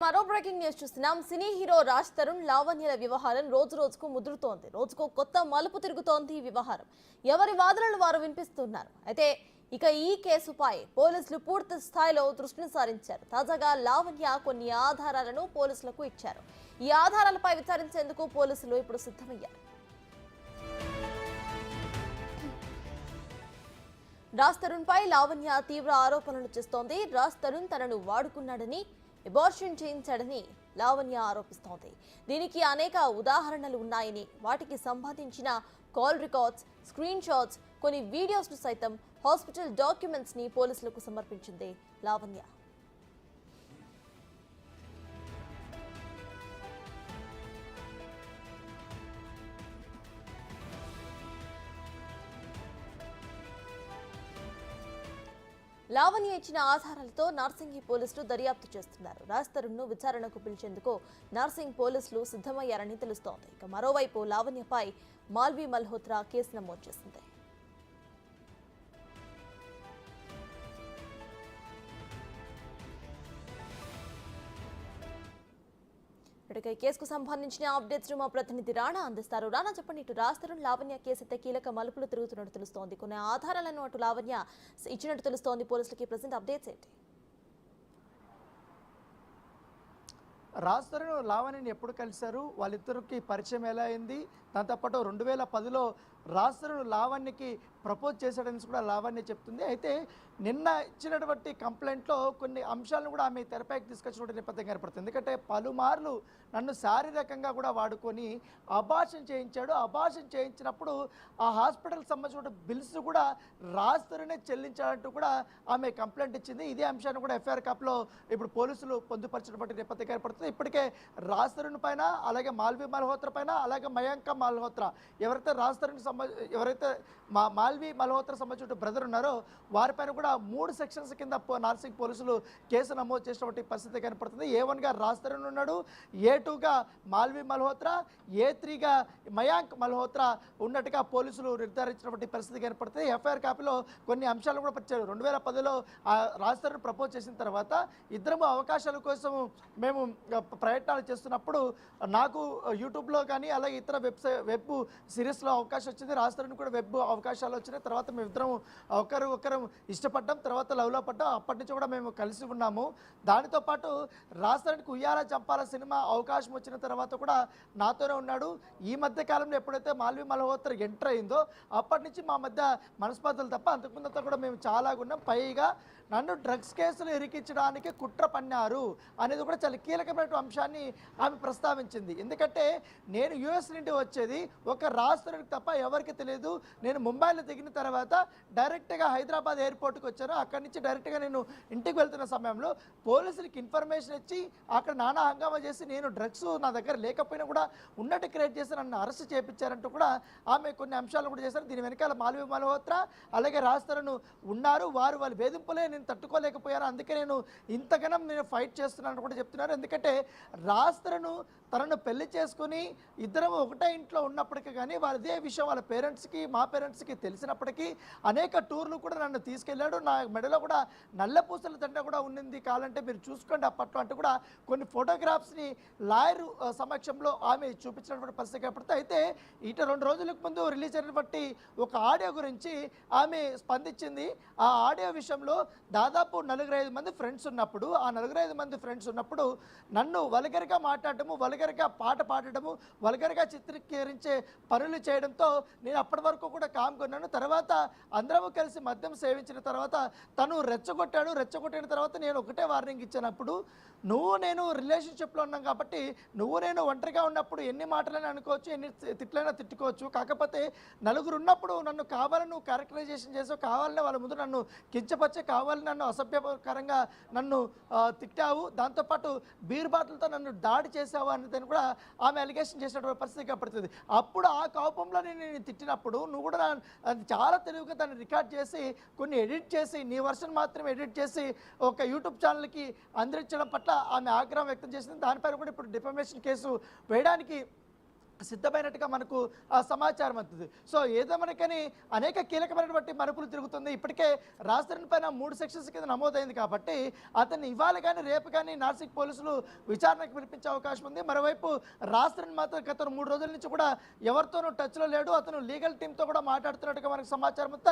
మరో breaking news చూస్తున్నాం. Cine hero Raj Tarun లావణ్యల వ్యవహారం రోజు రోజుకు ముదురుతోంది. రోజుకు కొత్త మలుపు తిరుగుతోంది ఈ వ్యవహారం. ఎవరి వాదనలు వారు వినిపిస్తున్నారు. అయితే ఇక ఈ కేసుపై పోలీసులు పూర్తి స్థాయిలో దృష్టిని సారించారు. తాజాగా లావణ్య కొన్ని ఆధారాలను పోలీసులకు ఇచ్చారు. ఈ ఆధారాలపై విచారించేందుకు పోలీసులు ఇప్పుడు సిద్ధమయ్యారు. రాజ్ తరుణ్ పై లావణ్య తీవ్ర ఆరోపణలు చేస్తోంది. రాజ్ తరుణ్ తనను వాడుకున్నాడని, అబార్షన్ చేయించాడని లావణ్య ఆరోపిస్తోంది. దీనికి అనేక ఉదాహరణలు ఉన్నాయని, వాటికి సంబంధించిన కాల్ రికార్డ్స్, స్క్రీన్ షాట్స్, కొన్ని వీడియోస్ ను సైతం హాస్పిటల్ డాక్యుమెంట్స్ ని పోలీసులకు సమర్పించింది లావణ్య. లావణ్య ఇచ్చిన ఆధారాలతో నార్సింగి పోలీసులు దర్యాప్తు చేస్తున్నారు. రాజ్ తరుణ్ ను విచారణకు పిలిచేందుకు నార్సింగ్ పోలీసులు సిద్ధమయ్యారని తెలుస్తోంది. ఇక మరోవైపు లావణ్యపై మాల్వి మల్హోత్రా కేసు నమోదు చేసింది. ఇక కేసుకు సంబంధించిన అప్డేట్స్ మా ప్రతినిధి రాణా అందిస్తారు. రాణా, చెప్పండి. ఇటు రాజ్ తరుణ్ లావణ్య కేసు అయితే కీలక మలుపులు తిరుగుతున్నట్టు తెలుస్తోంది. కొన్ని ఆధారాలను అటు లావణ్య ఇచ్చినట్టు తెలుస్తోంది. పోలీసులకి ప్రెసెంట్ అప్డేట్స్ ఏంటి? రాజ్ తరుణ్ లావణ్యని ఎప్పుడు కలిశారు, వాళ్ళిద్దరికి పరిచయం ఎలా అయింది, దాంతోపాటు 2010లో రాజ్ తరుణ్ లావణ్యకి ప్రపోజ్ చేశాడని కూడా లావణ్య చెప్తుంది. అయితే నిన్న ఇచ్చినటువంటి కంప్లైంట్లో కొన్ని అంశాలను కూడా ఆమె తెరపైకి తీసుకొచ్చినటువంటి నేపథ్యం ఏర్పడుతుంది. ఎందుకంటే పలుమార్లు నన్ను శారీరకంగా కూడా వాడుకొని అబార్షన్ చేయించాడు. అబార్షన్ చేయించినప్పుడు ఆ హాస్పిటల్కి సంబంధించిన బిల్స్ కూడా రాజ్ తరుణే చెల్లించాలంటూ కూడా ఆమె కంప్లైంట్ ఇచ్చింది. ఇదే అంశాన్ని కూడా ఎఫ్ఐఆర్ కాపీలో ఇప్పుడు పోలీసులు పొందుపరిచినటువంటి నేపథ్యం ఏర్పడుతుంది. ఇప్పటికే రాజ్ తరుణ్ పైన, అలాగే మాల్వి మల్హోత్రా పైన, అలాగే మయాంక మల్హోత్రా, ఎవరైతే రాజ్ తరుణ్ ఎవరైతే మాల్వి మల్హోత్రా సంబంధించిన బ్రదర్ ఉన్నారో వారిపైన కూడా 3 సెక్షన్స్ కింద నార్సింగ్ పోలీసులు కేసు నమోదు చేసినటువంటి పరిస్థితి కనపడుతుంది. A1గా రాజ్ తరుణ్ ఉన్నాడు, A2గా మాల్వి మల్హోత్రా, A3గా మయాంక్ మల్హోత్రా ఉన్నట్టుగా పోలీసులు నిర్ధారించినటువంటి పరిస్థితి కనపడుతుంది. ఎఫ్ఐఆర్ కాపీలో కొన్ని అంశాలు కూడా పరిచారు. 2010లో రాజ్ తరుణ్ ప్రపోజ్ చేసిన తర్వాత ఇద్దరము అవకాశాల కోసం మేము ప్రయత్నాలు చేస్తున్నప్పుడు నాకు యూట్యూబ్లో కానీ అలాగే ఇతర వెబ్ సిరీస్లో అవకాశం వచ్చింది. రాజ్ తరుణ్ కూడా వెబ్ అవకాశాలు వచ్చినాయి. తర్వాత మేమిద్దరం ఒకరు ఇష్టపడ్డాం, తర్వాత లవ్లో పడ్డాం. అప్పటి నుంచి కూడా మేము కలిసి ఉన్నాము. దానితో పాటు రాజ్ తరుణ్కి ఉయ్యాల చంపాల సినిమా అవకాశం వచ్చిన తర్వాత కూడా నాతోనే ఉన్నాడు. ఈ మధ్య కాలంలో ఎప్పుడైతే మాల్వి మల్హోత్రా ఎంటర్ అయిందో అప్పటి నుంచి మా మధ్య మనస్పర్ధలు తప్ప అంతకుముందంతా కూడా మేము చాలా ఉన్నాం. పైగా నన్ను డ్రగ్స్ కేసులు ఇరికించడానికి కుట్ర పన్నారు అనేది కూడా చాలా కీలకమైన అంశాన్ని ఆమె ప్రస్తావించింది. ఎందుకంటే నేను యుఎస్ నుండి వచ్చేది ఒక రాజ్ తరుణ్కి తప్ప ఎవరికి తెలియదు. నేను ముంబైలో దిగిన తర్వాత డైరెక్ట్గా హైదరాబాద్ ఎయిర్పోర్ట్కి వచ్చాను. అక్కడి నుంచి డైరెక్ట్గా నేను ఇంటికి వెళ్తున్న సమయంలో పోలీసులకి ఇన్ఫర్మేషన్ ఇచ్చి అక్కడ నానా హంగామా చేసి నేను డ్రగ్స్ నా దగ్గర లేకపోయినా కూడా ఉన్నట్టు క్రియేట్ చేసి నన్ను అరెస్ట్ చేయించారంటూ కూడా ఆమె కొన్ని అంశాలు కూడా చేశారు. దీని వెనకాల మాల్వి మల్హోత్రా అలాగే రాజ్ తరుణ్ ఉన్నారు. వాళ్ళ వేధింపులే నేను తట్టుకోలేకపోయాను, అందుకే నేను ఇంతగానం నేను ఫైట్ చేస్తున్నాను కూడా చెప్తున్నారు. ఎందుకంటే రాజ్ తరుణ్ తనను పెళ్లి చేసుకుని ఇద్దరం ఒకటే ఇంట్లో ఉన్నప్పటికీ కానీ ఇదే విషయం వాళ్ళ పేరెంట్స్కి మా పేరెంట్స్కి తెలిసినప్పటికీ అనేక టూర్లు కూడా నన్ను తీసుకెళ్ళాడు. నా మెడలో కూడా నల్లపూసల దండ కూడా ఉన్నింది, కావాలంటే మీరు చూసుకోండి అప్పట్లో అంటూ కూడా కొన్ని ఫోటోగ్రాఫ్స్ని లాయర్ సమక్షంలో ఆమె చూపించినటువంటి పరిస్థితి ఏర్పడుతుంది. అయితే ఇట 2 రోజులకు ముందు రిలీజ్ అయినటువంటి ఒక ఆడియో గురించి ఆమె స్పందించింది. ఆ ఆడియో విషయంలో దాదాపు 4-5 మంది ఫ్రెండ్స్ ఉన్నప్పుడు, ఆ 4-5 మంది ఫ్రెండ్స్ ఉన్నప్పుడు నన్ను వల్గర్గా మాట్లాడటము, వల్గర్గా పాట పాడటము, వల్గర్గా చిత్రీకరించే పనులు చేయడంతో నేను అప్పటి వరకు కూడా కామ్కొన్నాను. తర్వాత అందరము కలిసి మద్యం సేవించిన తర్వాత తను రెచ్చగొట్టాడు. రెచ్చగొట్టిన తర్వాత నేను ఒకటే వార్నింగ్ ఇచ్చినప్పుడు, నువ్వు నేను రిలేషన్షిప్లో ఉన్నాం కాబట్టి నువ్వు నేను ఒంటరిగా ఉన్నప్పుడు ఎన్ని మాటలైనా అనుకోవచ్చు, ఎన్ని తిట్లైనా తిట్టుకోవచ్చు. కాకపోతే నలుగురు ఉన్నప్పుడు నన్ను కావాలని నువ్వు క్యారెక్టరైజేషన్ చేసావు, కావాలని వాళ్ళ ముందు నన్ను కించపరిచే, కావాలని నన్ను అసభ్యకరంగా నన్ను తిట్టావు, దాంతోపాటు బీర్ బాటిల్తో నన్ను దాడి చేసావు అనేది కూడా ఆమె అలిగేషన్ చేసినటువంటి పరిస్థితి కనపడుతుంది. అప్పుడు ఆ కోపంలో నేను తిట్టినప్పుడు నువ్వు కూడా చాలా తెలివిగా దాన్ని రికార్డ్ చేసి కొన్ని ఎడిట్ చేసి నీ వర్షన్ మాత్రమే ఎడిట్ చేసి ఒక యూట్యూబ్ ఛానల్కి అందించడం పట్ల ఆమె ఆగ్రహం వ్యక్తం చేసింది. దానిపైన కూడా ఇప్పుడు డిఫమేషన్ కేసు వేయడానికి సిద్ధమైనట్టుగా మనకు సమాచారం అందుతుంది. సో ఏదేమనకని అనేక కీలకమైనటువంటి మలుపులు తిరుగుతుంది. ఇప్పటికే రాజధాని పైన 3 సెక్షన్స్ కింద నమోదైంది కాబట్టి అతన్ని ఇవాళ కానీ రేపు కానీ నాసిక్ పోలీసులు విచారణకు పిలిపించే అవకాశం ఉంది. మరోవైపు రాజధాని మాత్రం గత 3 రోజుల నుంచి కూడా ఎవరితోనూ టచ్లో లేడు. అతను లీగల్ టీంతో కూడా మాట్లాడుతున్నట్టుగా మనకు సమాచారం ఉంది.